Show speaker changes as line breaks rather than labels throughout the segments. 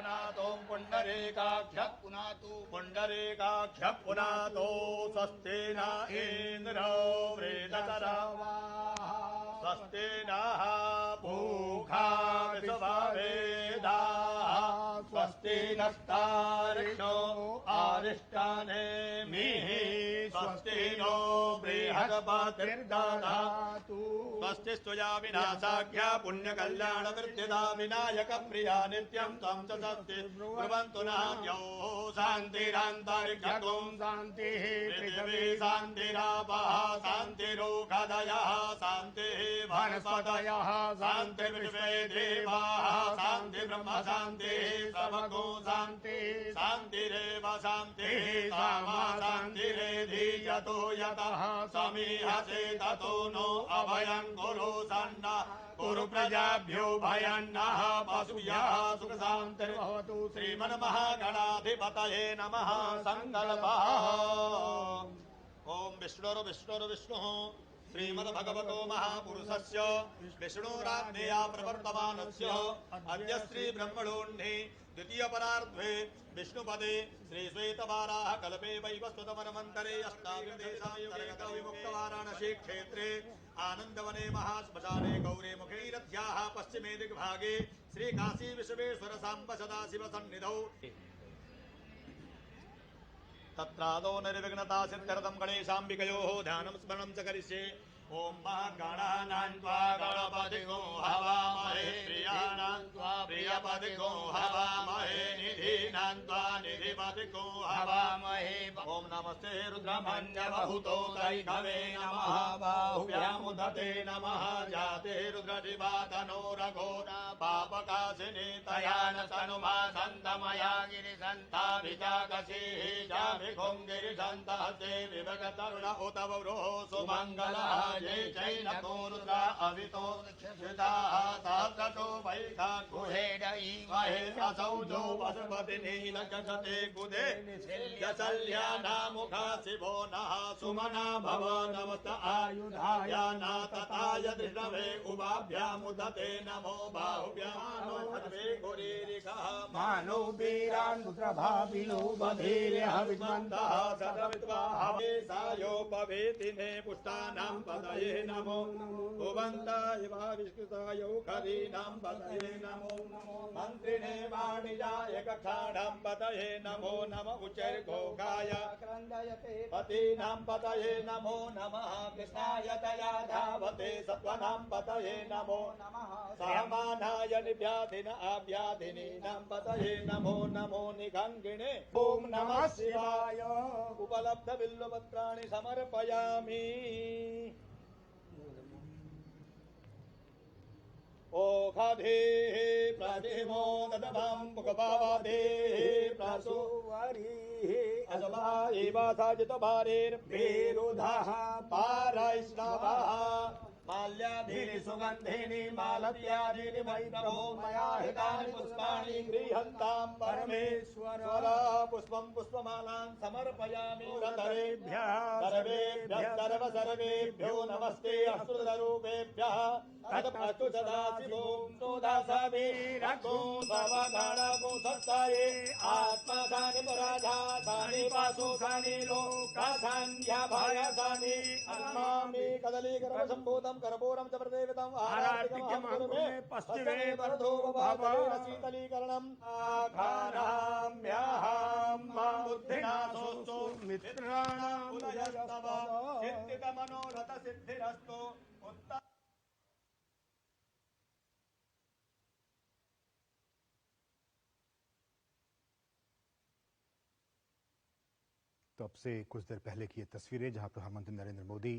पुनातो पुण्डरीकाख्य पुनातो पुण्डरीकाख्य पुनातो स्वस्ति न इन्द्रो वृषधरावाः स्वस्ति नः पूषा विश्ववेदाः स्वस्ति नस्तार्क्ष्यो अरिष्टानेमिः स्वस्ति नो बृहस्पतिर्दधातु स्वस्ति स्तुया विनाशाख्या पुण्यकल्याणवृद्धिदा विनायक प्रिया नित्यं त्वं च स्वस्ति ब्रुवन्तु नः द्यौः शान्तिरन्तरिक्षगुं शान्तिः पृथिवी शान्तिरापः शान्तिरोषधयः शान्तिः वनस्पतयः शान्तिर्विश्वे देवाः शान्ति ब्रह्म शान्तिः सर्वगो शान्तिः शान्तिरेव शान्तिः सामा शान्तिरेधि यतो यतः समीहसे ततो नो अभयं कुरु सन्नः कुरु प्रजाभ्यो भयन्नः पशुभ्यः सुखशान्तिर्भवतु श्रीमन्महागणाधिपतये नमः सङ्कल्पः ॐ विष्णुर्विष्णुर्विष्णुः श्रीमद्भगवतो महापुरुषस्य विष्णुराज्ञया प्रवर्तमानस्य अद्य श्रीब्रह्मणोऽह्नि द्वितीयपरार्धे विष्णुपदे श्रीश्वेतवाराह कल्पे वैवस्वतमन्वन्तरे अष्टाविंशतिमुक्तवाराणसी क्षेत्रे आनन्दवने महाश्मशाने गौरे मुखैरथ्याः पश्चिमे दिग्भागे श्रीकाशी विश्वेश्वर साम्ब सदाशिव सन्निधौ तत्रादौ निर्विघ्नता सिद्ध्यर्थं गणेशाम्बिकयोः ध्यानं स्मरणं च करिष्ये ओम गणानां त्वा गणपतिगो हवामहे प्रियाणां त्वा प्रियपतिगो हवामहे निधीनां त्वा निधिपतिगो हवामहे ओम नमस्ते रुद्रमन्यवहुतो दैघवे नमः बाहुव्यामुदते नमः जाते रुद्रजिवातनो रघोरा पापकाशिनी तयान तनुमा सन्तमया गिरिसन्ताभिजाकसीः जाभिखुं गिरिसन्तहस्ते विभगतरुण उतवरो सुमङ्गलः जय चैनको रुद्रा अवितो क्षिताः सहस्रतो वैखा गुहेडयी वहे असौजो वसुपति नीलजगते गुदे यशल्यानामुखा शिवो नः सुमना भव नमस्त आयुधाय नातताय दृष्णवे उभाभ्यामुदते नमो बाहुभ्यामानो भद्रे गुरीरिकः मानो वीरान् पुत्रभाविनो बधीर्यः विद्वन्तः सदविद्वा हवे सायोपवेतिने पुष्टानां पदये नमो भुवन्ताय विष्णुताय खरीनां पदये नमो मन्त्रिणे वाणिजाय कक्षाणां पदये नमो नम उच्चैर्घोषाय पतीनां पदये नमो नमः कृष्णाय दया धावते सत्त्वानां पदये नमो नमः सामानाय निव्याधिन आव्याधिनीनां पदये नमो नमो निगङ्गिणे ॐ नमः शिवाय उपलब्ध बिल्वपत्राणि समर्पयामि ओखधेः प्रतिमो ददभं मुखपावधेः प्रसुवरीः अजमा एव साजितभारेर्भेरुधः पारैष्णवः माल्याधीनि सुगन्धिनि मालत्यादीनि वैभवो मया हितानि पुष्पाणि गृह्यन्तां परमेश्वर पुष्पं पुष्पमालां समर्पयामि सर्वेभ्यः सर्वेभ्यो नमस्ते अस्तुतरूपेभ्यः तदस्तु सदाशिवो दासवीरगो भवगणगो सत्ताये आत्मधानि पराधानि पाशुधानि लोकाधान्यभयधानि अन्मामि कदलीकरं सम्भूतं करपूरं च प्रदेवतं आराधिकमहं पश्चिमे वरदो भावः शीतलीकरणम् आघाराम्यहं बुद्धिनाशोऽस्तु मित्राणां उदयस्तव सिद्धितमनोरथ सिद्धिरस्तु उत्तम।
तो अब से कुछ देर पहले की ये तस्वीरें जहां प्रधानमंत्री नरेंद्र मोदी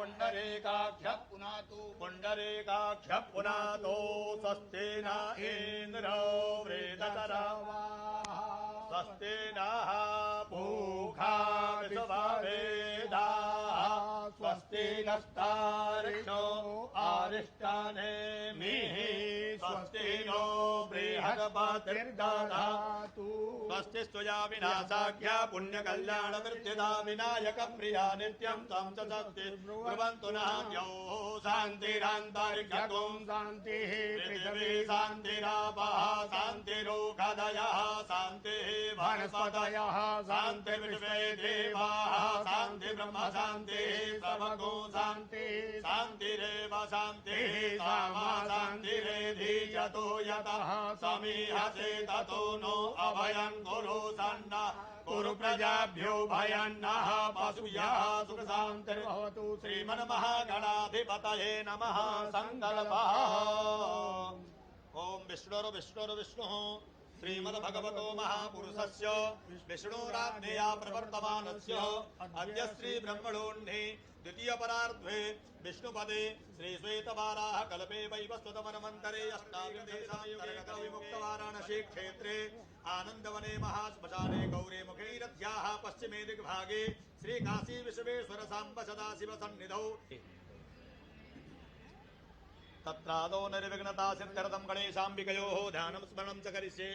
पुण्डरीकाक्ष
पुनातु
पुण्डरीकाक्ष पुनातो स्वस्ति न इन्द्रो वृद्धतरावाः स्वस्ति नः पूषा विश्ववेदाः स्वस्ति नस्तारिणो अरिष्टानेमिः स्वस्ति नो बृहस्पतिर्दधातु स्वस्ति स्वया विनाशाख्या पुण्यकल्याण वृद्धिदा विनायक प्रिया नित्यं तं च स्वस्ति ब्रुवन्तु नान्योः शान्तिरान्तरिक्षं
शान्तिः
पृथिवी शान्तिरापः शान्तिरोगदयः शान्तिः वनस्पतयः शान्तिर्विश्वे देवाः शान्ति ब्रह्म शान्तिः प्रभगो शान्तिः शान्तिरेव शान्तिः सामा शान्तिरेधि यतो यतः समीहसे ततो नो अभयं कुरु सन्ना कुरु प्रजाभ्यो भयन्नः पशुभ्यः सुखशान्तिर्भवतु श्रीमन्महागणाधिपतये नमः सङ्कल्पः ॐ विष्णुः श्रीमद्भगवतो महापुरुषस्य विष्णुराज्ञया प्रवर्तमानस्य अद्य श्रीब्रह्मणोऽह्नि द्वितीयपरार्ध्वे विष्णुपदे श्रीश्वेतवाराह कल्पे वैवस्वतमन्वन्तरे अष्टाविंशतिमुक्तवाराणसी क्षेत्रे आनन्दवने महाश्मशाने गौरे मुखैरथ्याः पश्चिमे दिग्भागे श्रीकाशी विश्वेश्वर साम्ब सदाशिव सन्निधौ तत्रादौ निर्विघ्नता सिद्ध्यर्थं गणेशाम्बिकयोः ध्यानं स्मरणं च करिष्ये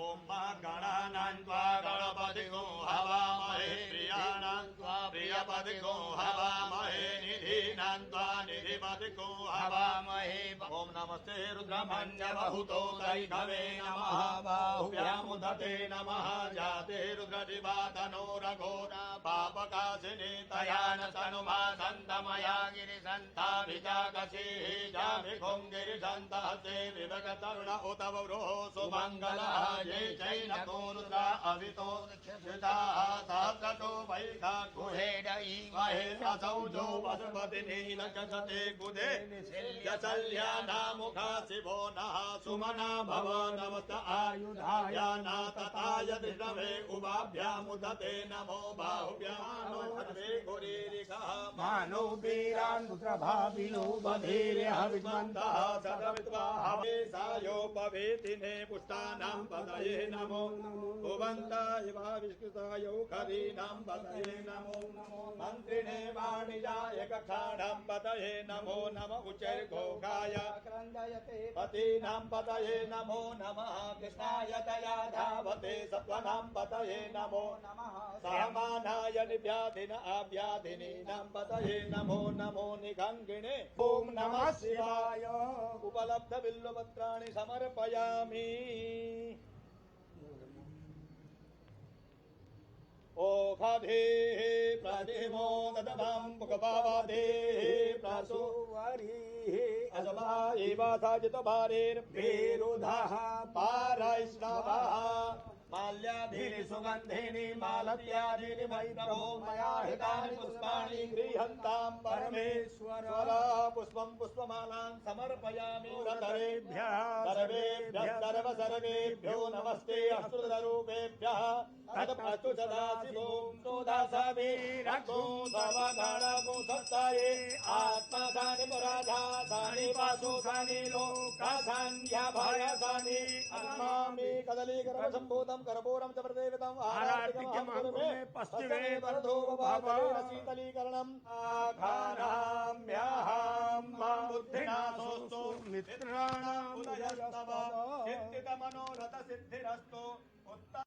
ॐ गणानां त्वा गणपतिगो हवामहे प्रियाणां त्वा प्रियपतिगो हवामहे निधीनां त्वा निधिपतिगो हवामहे ॐ नमस्ते रुद्रमन्यबहुतो दैघवे नमः बाहुव्यामुदते नमः जाते रुद्रजिवातनो रघोरा पापकाशिनी तया न तनुमा सन्तमया गिरिसन्ताभिजागसीः जामिखुं गिरिसन्तहसे विभगतरुण उत वरोः सुमङ्गलः ये चैनको रुद्रा अवितो श्रुताः सहस्रतो वैखा गुहेड ईमहे असौ जो पशुपति नीलकशते गुदे यशल्यानामुखा शिवो नः सुमना भव नमस्त आयुधाय नातताय दृष्टवे उभाभ्यामुदते नमो बाहुभ्यानो हरे गुरीरिकः
मानो वीरान् रुद्रभाविनो बधीरे हविष्मन्तः
सदविद्वा हवेशायोपवेतिने पुष्टानां पतये नमो भुवन्ताय विष्कृताय खरीनां पतये नमो मन्त्रिणे वाणिजाय कक्षाणां पतये नमो नम उच्चैर्घोषाय पतीनां पतये नमो नमः कृष्णाय दया धावते सत्त्वानां पतये नमो नमः सामानाय निव्याधिन आव्याधिनीनां पतये नमो नमो निगङ्गिणे ॐ नमः शिवाय उपलब्ध बिल्वपत्राणि समर्पयामि ओखाधेः प्रतिमो ददभां पुकपावाधेः प्रासुवारीः अजमा एवासाजितभारेर्भेरुधः पारैष्णवः माल्याधीनि सुगन्धिनि मालत्यादीनि वैभवो मया हितानि पुष्पाणि गृह्णन्तां परमेश्वर पुष्पं पुष्पमालां समर्पयामि सर्वेभ्यः सर्वेभ्यो नमस्ते अस्तुतरूपेभ्यः तदस्तु सदाशिवो सोदासवीरक्षो सर्वगणगो सत्ताये आत्मसानि पुराधासानि पाशुसानि लोकासान्यभयसानि अन्मामि कदलीगर्भसम्भूतं करपूरं च प्रदेवतम् आराधिकमहं कुरुमे पश्चिमे वरदो भावेन शीतलीकरणम् आघाराम्यहं मां बुद्धिनाशोऽस्तु मित्राणाम् उदयस्तव चिन्तितमनोरथ सिद्धिरस्तु उत्तम